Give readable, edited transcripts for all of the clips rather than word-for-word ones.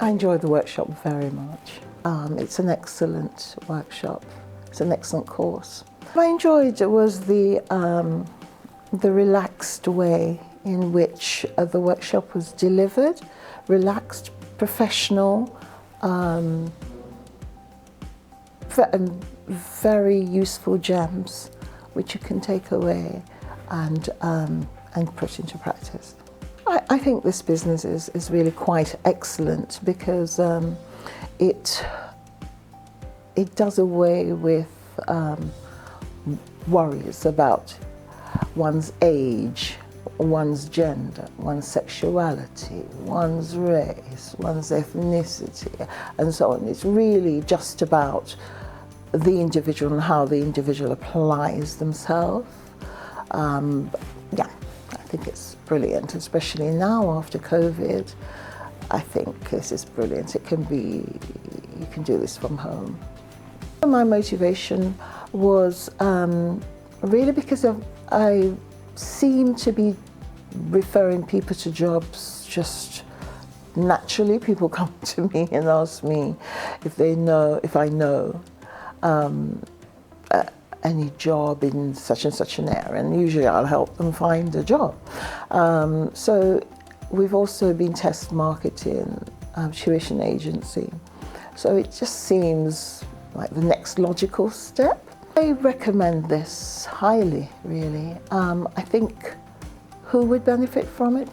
I enjoyed the workshop very much. It's an excellent workshop. It's an excellent course. What I enjoyed was the relaxed way in which the workshop was delivered. Relaxed, professional, and very useful gems which you can take away and put into practice. I think this business is really quite excellent because it does away with worries about one's age, one's gender, one's sexuality, one's race, one's ethnicity, and so on. It's really just about the individual and how the individual applies themselves. Yeah, I think it's brilliant, especially now after COVID. I think this is brilliant. You can do this from home. My motivation was really because I seem to be referring people to jobs just naturally. People come to me and ask me if I know any job in such and such an area, and usually I'll help them find a job. So we've also been test marketing tuition agency. So it just seems like the next logical step. I recommend this highly, really. I think who would benefit from it?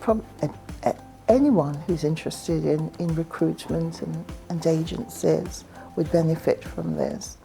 Anyone who's interested in recruitment and agencies would benefit from this.